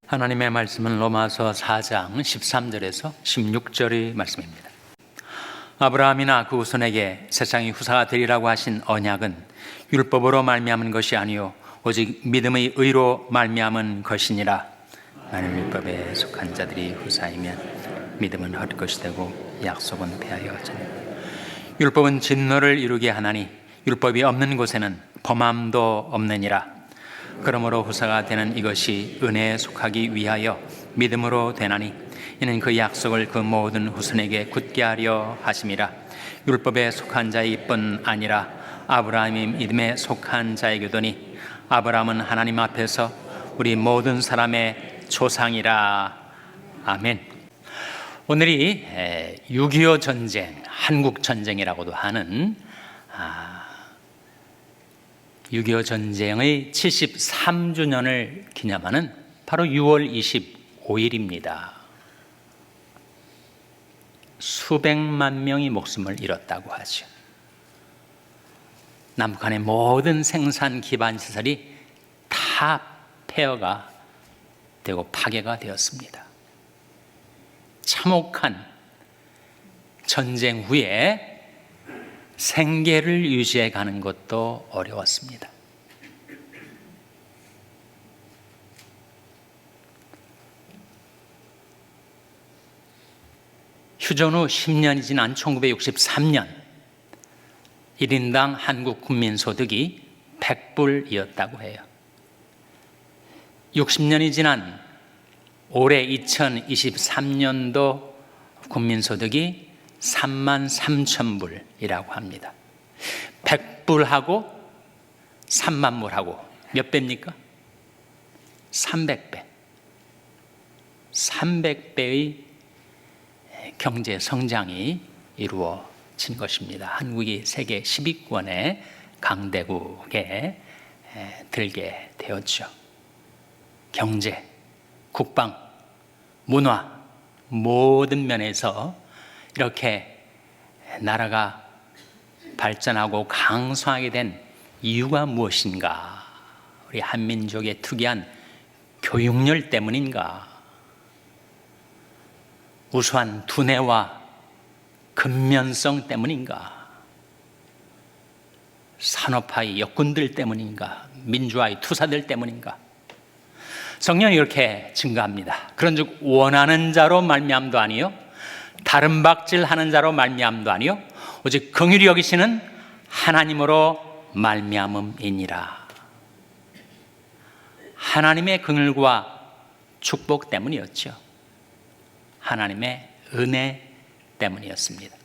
하나님의 말씀은 로마서 4장 13절에서 16절의 말씀입니다. 아브라함이나 그 후손에게 세상의 후사가 되리라고 하신 언약은 율법으로 말미암은 것이 아니요 오직 믿음의 의로 말미암은 것이니라. 만일 율법에 속한 자들이 후사이면 믿음은 헛것이 되고 약속은 폐하여지니 율법은 진노를 이루게 하나니 율법이 없는 곳에는 범함도 없느니라. 그러므로 후사가 되는 이것이 은혜에 속하기 위하여 믿음으로 되나니 이는 그 약속을 그 모든 후손에게 굳게 하려 하심이라. 율법에 속한 자일 뿐 아니라 아브라함이 믿음에 속한 자이거더니 아브라함은 하나님 앞에서 우리 모든 사람의 조상이라. 아멘. 오늘이 6.25 전쟁, 한국 전쟁이라고도 하는 6.25 전쟁의 73주년을 기념하는 바로 6월 25일입니다. 수백만 명이 목숨을 잃었다고 하죠. 남북한의 모든 생산 기반 시설이 다 폐허가 되고 파괴가 되었습니다. 참혹한 전쟁 후에 생계를 유지해 가는 것도 어려웠습니다. 휴전 후 10년이 지난 1963년 1인당 한국 국민소득이 100불이었다고 해요. 60년이 지난 올해 2023년도 국민소득이 33,000불이라고 합니다. 100불하고 30,000불하고 몇 배입니까? 300배. 300배의 경제 성장이 이루어진 것입니다. 한국이 세계 10위권의 강대국에 들게 되었죠. 경제, 국방, 문화 모든 면에서 이렇게 나라가 발전하고 강성하게 된 이유가 무엇인가? 우리 한민족의 특이한 교육열 때문인가? 우수한 두뇌와 근면성 때문인가? 산업화의 역군들 때문인가? 민주화의 투사들 때문인가? 성령이 이렇게 증가합니다. 그런즉 원하는 자로 말미암도 아니요 다른 박질하는 자로 말미암도 아니요 오직 긍휼히 여기시는 하나님으로 말미암음이니라. 하나님의 긍휼과 축복 때문이었죠. 하나님의 은혜 때문이었습니다.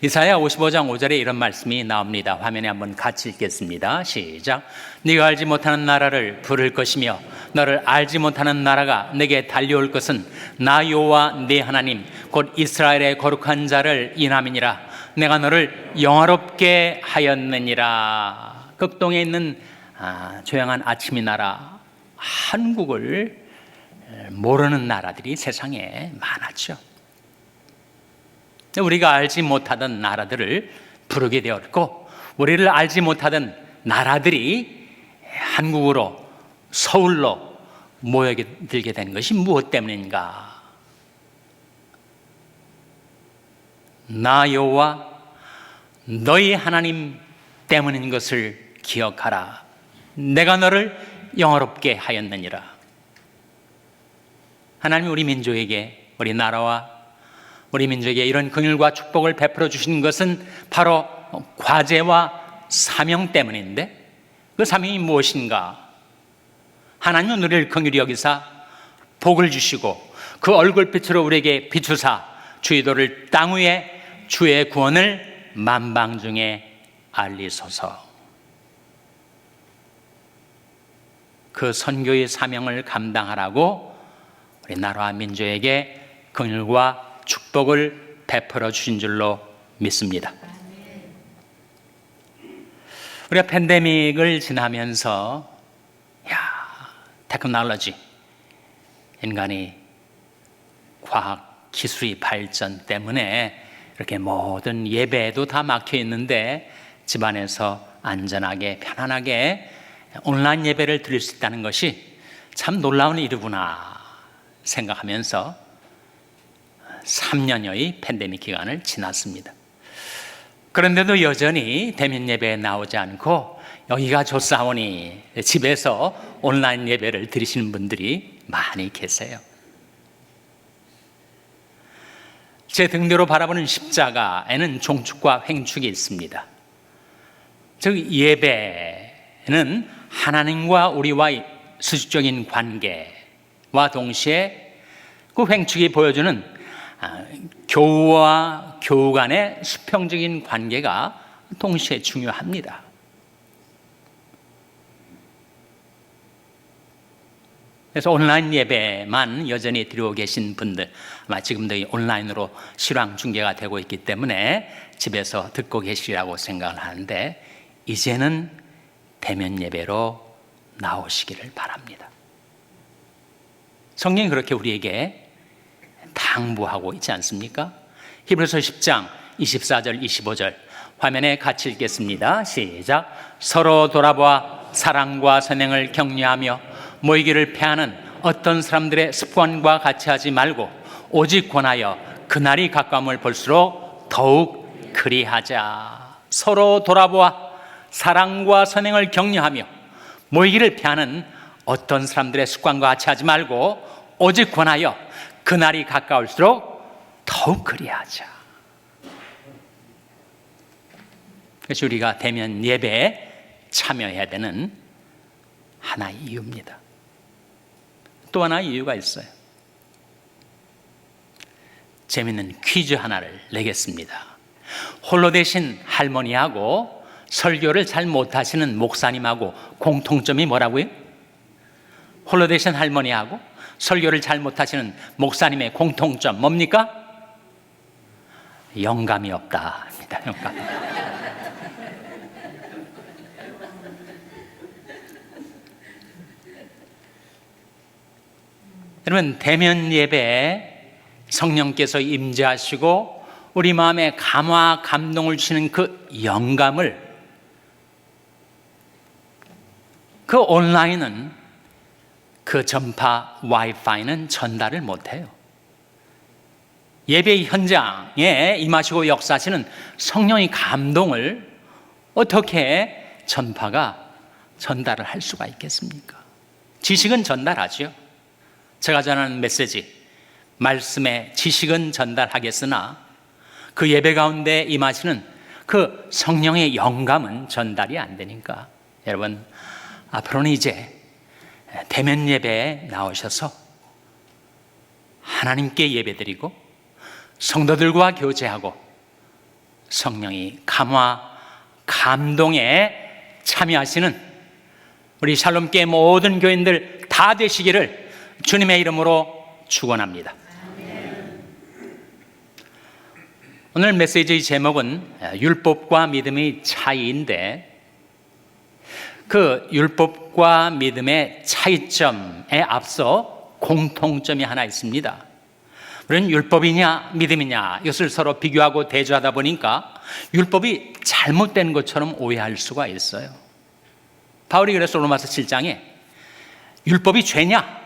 이사야 55장 5절에 이런 말씀이 나옵니다. 화면에 한번 같이 읽겠습니다. 시작. 네가 알지 못하는 나라를 부를 것이며 너를 알지 못하는 나라가 내게 달려올 것은 나 여호와 네 하나님 곧 이스라엘의 거룩한 자를 인함이니라. 내가 너를 영화롭게 하였느니라. 극동에 있는 조용한 아침이 나라 한국을 모르는 나라들이 세상에 많았죠. 우리가 알지 못하던 나라들을 부르게 되었고 우리를 알지 못하던 나라들이 한국으로 서울로 모여들게 된 것이 무엇 때문인가? 나 여호와 너희 하나님 때문인 것을 기억하라. 내가 너를 영화롭게 하였느니라. 하나님 우리 민족에게 우리 나라와 우리 민족에게 이런 긍휼과 축복을 베풀어 주신 것은 바로 과제와 사명 때문인데 그 사명이 무엇인가? 하나님은 우리를 긍휼히 여기사 복을 주시고 그 얼굴빛으로 우리에게 비추사 주의 도를 땅 위에 주의 구원을 만방중에 알리소서. 그 선교의 사명을 감당하라고 우리 나라와 민족에게 긍휼과 축복을 베풀어 주신 줄로 믿습니다. 우리가 팬데믹을 지나면서 테크놀로지, 인간이 과학 기술의 발전 때문에 이렇게 모든 예배도 다 막혀 있는데 집안에서 안전하게 편안하게 온라인 예배를 드릴 수 있다는 것이 참 놀라운 일이구나 생각하면서 3년여의 팬데믹 기간을 지났습니다. 그런데도 여전히 대면 예배에 나오지 않고 여기가 좋사오니 집에서 온라인 예배를 드리시는 분들이 많이 계세요. 제 등대로 바라보는 십자가에는 종축과 횡축이 있습니다. 즉 예배는 하나님과 우리와의 수직적인 관계와 동시에 그 횡축이 보여주는 교우와 교우 간의 수평적인 관계가 동시에 중요합니다. 그래서 온라인 예배만 여전히 드리고 계신 분들, 아마 지금도 온라인으로 실황 중계가 되고 있기 때문에 집에서 듣고 계시리라고 생각을 하는데, 이제는 대면 예배로 나오시기를 바랍니다. 성경이 그렇게 우리에게 당부하고 있지 않습니까? 히브리서 10장 24절 25절 화면에 같이 읽겠습니다. 시작. 서로 돌아보아 사랑과 선행을 격려하며 모이기를 패하는 어떤 사람들의 습관과 같이 하지 말고 오직 권하여 그날이 가까움을 볼수록 더욱 그리하자. 서로 돌아보아 사랑과 선행을 격려하며 모이기를 피하는 어떤 사람들의 습관과 같이 하지 말고 오직 권하여 그날이 가까울수록 더욱 그리하자. 그래서 우리가 대면 예배에 참여해야 되는 하나의 이유입니다. 또 하나의 이유가 있어요. 재밌는 퀴즈 하나를 내겠습니다. 홀로 되신 할머니하고 설교를 잘 못하시는 목사님하고 공통점이 뭐라고요? 홀로 되신 할머니하고 설교를 잘 못하시는 목사님의 공통점 뭡니까? 영감이 없다입니다. 영감. 여러분, 대면 예배에 성령께서 임재하시고 우리 마음에 감화 감동을 주시는 그 영감을 그 온라인은, 그 전파 와이파이는 전달을 못해요. 예배 현장에 임하시고 역사하시는 성령의 감동을 어떻게 전파가 전달을 할 수가 있겠습니까? 지식은 전달하죠. 제가 전하는 메시지, 말씀의 지식은 전달하겠으나 그 예배 가운데 임하시는 그 성령의 영감은 전달이 안 되니까, 여러분, 앞으로는 이제 대면 예배에 나오셔서 하나님께 예배드리고 성도들과 교제하고 성령이 감화, 감동에 참여하시는 우리 샬롬교회 모든 교인들 다 되시기를 주님의 이름으로 축원합니다. 오늘 메시지의 제목은 율법과 믿음의 차이인데, 그 율법과 믿음의 차이점에 앞서 공통점이 하나 있습니다. 우리는 율법이냐 믿음이냐 이것을 서로 비교하고 대조하다 보니까 율법이 잘못된 것처럼 오해할 수가 있어요. 바울이 그래서 로마서 7장에 율법이 죄냐?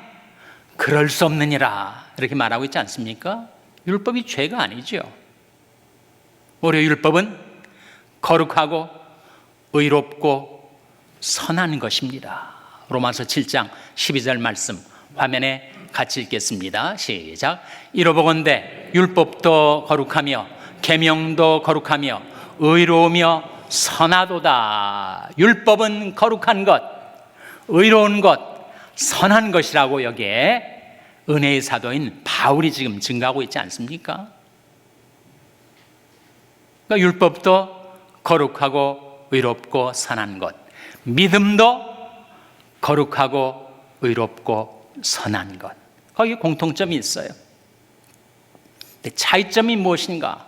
그럴 수 없느니라 이렇게 말하고 있지 않습니까? 율법이 죄가 아니죠. 오히려 율법은 거룩하고 의롭고 선한 것입니다. 로마서 7장 12절 말씀 화면에 같이 읽겠습니다. 시작. 이로보건대 율법도 거룩하며 계명도 거룩하며 의로우며 선하도다. 율법은 거룩한 것, 의로운 것, 선한 것이라고 여기에 은혜의 사도인 바울이 지금 증가하고 있지 않습니까? 그러니까 율법도 거룩하고 의롭고 선한 것, 믿음도 거룩하고 의롭고 선한 것, 거기에 공통점이 있어요. 근데 차이점이 무엇인가?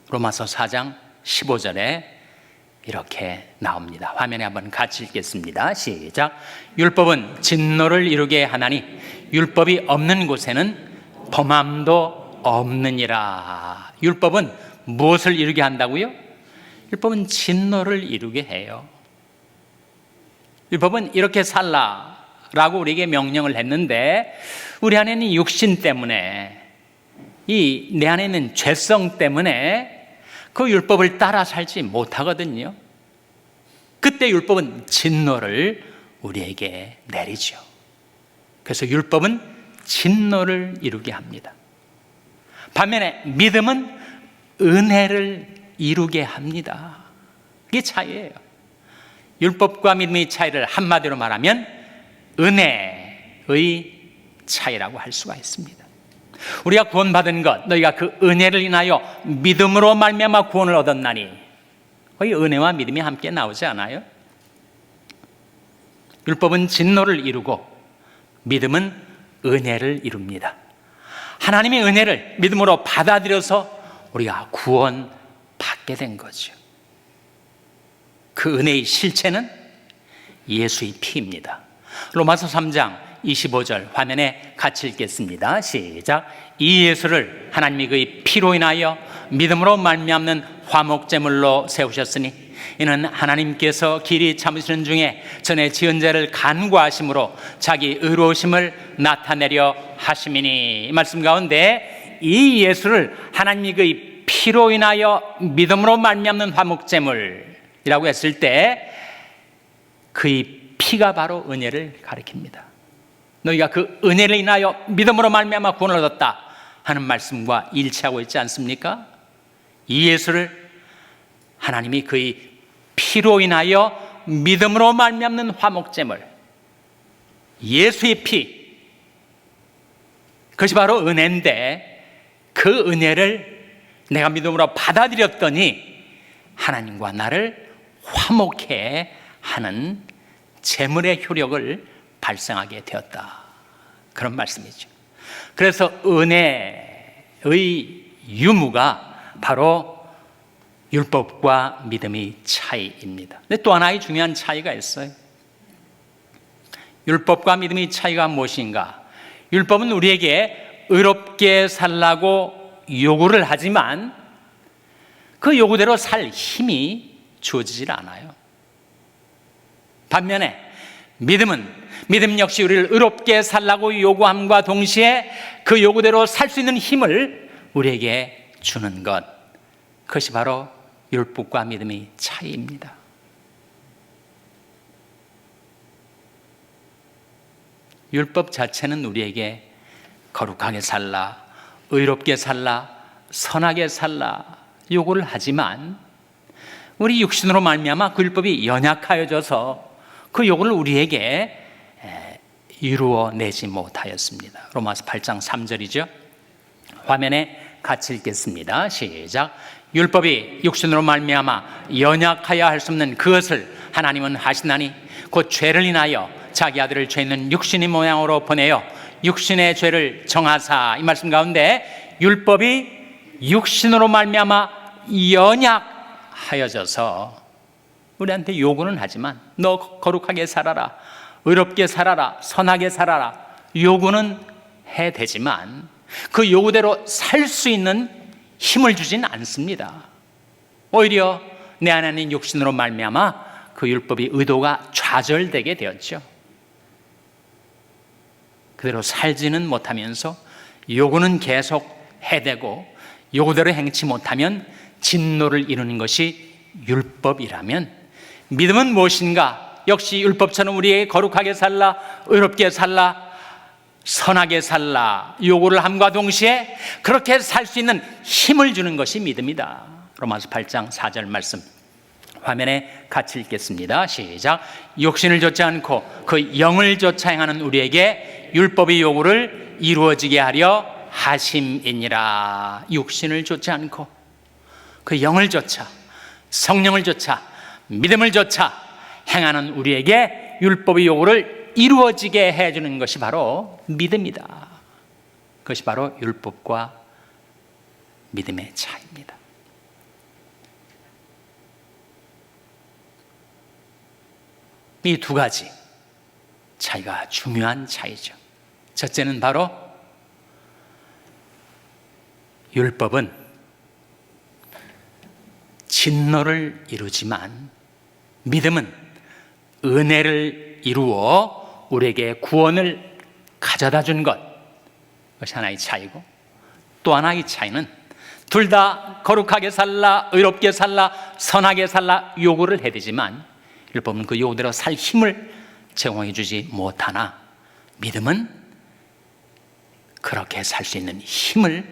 로마서 4장 15절에 이렇게 나옵니다. 화면에 한번 같이 읽겠습니다. 시작. 율법은 진노를 이루게 하나니 율법이 없는 곳에는 범함도 없느니라. 율법은 무엇을 이루게 한다고요? 율법은 진노를 이루게 해요. 율법은 이렇게 살라라고 우리에게 명령을 했는데 우리 안에는 육신 때문에 내 안에 있는 죄성 때문에 그 율법을 따라 살지 못하거든요. 그때 율법은 진노를 우리에게 내리죠. 그래서 율법은 진노를 이루게 합니다. 반면에 믿음은 은혜를 이루게 합니다. 이게 차이예요. 율법과 믿음의 차이를 한마디로 말하면 은혜의 차이라고 할 수가 있습니다. 우리가 구원받은 것, 너희가 그 은혜를 인하여 믿음으로 말미암아 구원을 얻었나니, 거의 은혜와 믿음이 함께 나오지 않아요? 율법은 진노를 이루고 믿음은 은혜를 이룹니다. 하나님의 은혜를 믿음으로 받아들여서 우리가 구원받게 된 거죠. 그 은혜의 실체는 예수의 피입니다. 로마서 3장 25절 화면에 같이 읽겠습니다. 시작. 이 예수를 하나님이 그의 피로 인하여 믿음으로 말미암는 화목제물로 세우셨으니 이는 하나님께서 길이 참으시는 중에 전에 지은 죄를 간구하심으로 자기 의로우심을 나타내려 하심이니. 이 말씀 가운데 이 예수를 하나님이 그의 피로 인하여 믿음으로 말미암는 화목제물이라고 했을 때 그의 피가 바로 은혜를 가리킵니다. 너희가 그 은혜를 인하여 믿음으로 말미암아 구원을 얻었다 하는 말씀과 일치하고 있지 않습니까? 이 예수를 하나님이 그의 피로 인하여 믿음으로 말미암는 화목제물, 예수의 피, 그것이 바로 은혜인데 그 은혜를 내가 믿음으로 받아들였더니 하나님과 나를 화목해 하는 제물의 효력을 발생하게 되었다, 그런 말씀이죠. 그래서 은혜의 유무가 바로 율법과 믿음의 차이입니다. 근데 또 하나의 중요한 차이가 있어요. 율법과 믿음의 차이가 무엇인가? 율법은 우리에게 의롭게 살라고 요구를 하지만 그 요구대로 살 힘이 주어지질 않아요. 반면에 믿음 역시 우리를 의롭게 살라고 요구함과 동시에 그 요구대로 살 수 있는 힘을 우리에게 주는 것, 그것이 바로 율법과 믿음의 차이입니다. 율법 자체는 우리에게 거룩하게 살라, 의롭게 살라, 선하게 살라 요구를 하지만 우리 육신으로 말미암아 그 율법이 연약하여져서 그 요구를 우리에게 이루어내지 못하였습니다. 로마서 8장 3절이죠. 화면에 같이 읽겠습니다. 시작. 율법이 육신으로 말미암아 연약하여 할 수 없는 그것을 하나님은 하시나니 곧 죄를 인하여 자기 아들을 죄 있는 육신의 모양으로 보내어 육신의 죄를 정하사. 이 말씀 가운데 율법이 육신으로 말미암아 연약하여져서 우리한테 요구는 하지만 너 거룩하게 살아라, 의롭게 살아라, 선하게 살아라 요구는 해대지만 그 요구대로 살 수 있는 힘을 주진 않습니다. 오히려 내 안에 있는 육신으로 말미암아 그 율법의 의도가 좌절되게 되었죠. 그대로 살지는 못하면서 요구는 계속 해대고 요구대로 행치 못하면 진노를 이루는 것이 율법이라면 믿음은 무엇인가? 역시 율법처럼 우리에게 거룩하게 살라, 의롭게 살라, 선하게 살라 요구를 함과 동시에 그렇게 살 수 있는 힘을 주는 것이 믿음이다. 로마서 8장 4절 말씀 화면에 같이 읽겠습니다. 시작. 육신을 좇지 않고 그 영을 좇아 행하는 우리에게 율법의 요구를 이루어지게 하려 하심이니라. 육신을 좇지 않고 그 영을 좇아, 성령을 좇아, 믿음을 좇아 행하는 우리에게 율법의 요구를 이루어지게 해주는 것이 바로 믿음이다. 그것이 바로 율법과 믿음의 차이입니다. 이 두 가지 차이가 중요한 차이죠. 첫째는 바로 율법은 진노를 이루지만 믿음은 은혜를 이루어 우리에게 구원을 가져다 준 것, 그것이 하나의 차이고, 또 하나의 차이는 둘 다 거룩하게 살라, 의롭게 살라, 선하게 살라 요구를 해야 되지만 율법은 그 요구대로 살 힘을 제공해 주지 못하나 믿음은 그렇게 살 수 있는 힘을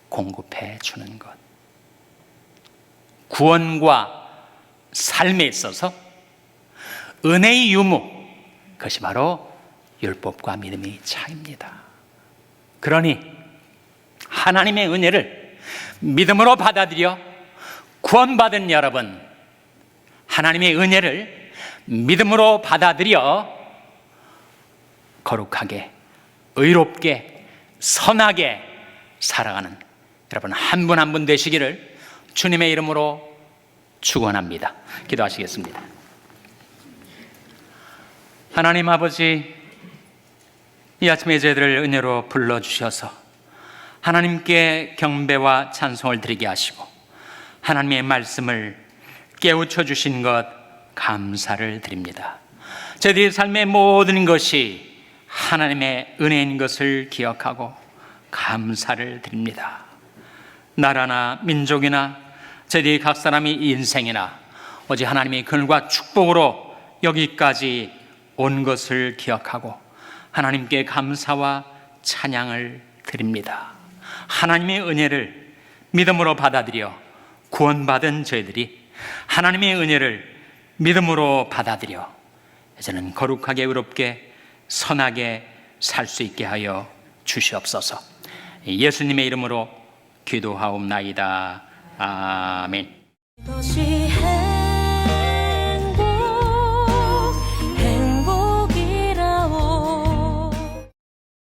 공급해 주는 것. 구원과 삶에 있어서 은혜의 유무, 그것이 바로 율법과 믿음의 차이입니다. 그러니 하나님의 은혜를 믿음으로 받아들여 구원받은 여러분, 하나님의 은혜를 믿음으로 받아들여 거룩하게, 의롭게, 선하게 살아가는 여러분 한 분 한 분 되시기를 주님의 이름으로 축원합니다. 기도하시겠습니다. 하나님 아버지, 이 아침에 저희들을 은혜로 불러주셔서 하나님께 경배와 찬송을 드리게 하시고 하나님의 말씀을 깨우쳐 주신 것 감사를 드립니다. 저희들의 삶의 모든 것이 하나님의 은혜인 것을 기억하고 감사를 드립니다. 나라나 민족이나 저희들이 각 사람의 인생이나 오직 하나님의 긍휼과 축복으로 여기까지 온 것을 기억하고 하나님께 감사와 찬양을 드립니다. 하나님의 은혜를 믿음으로 받아들여 구원받은 저희들이 하나님의 은혜를 믿음으로 받아들여 이제는 거룩하게, 의롭게, 선하게 살 수 있게 하여 주시옵소서. 예수님의 이름으로 기도하옵나이다. 아멘.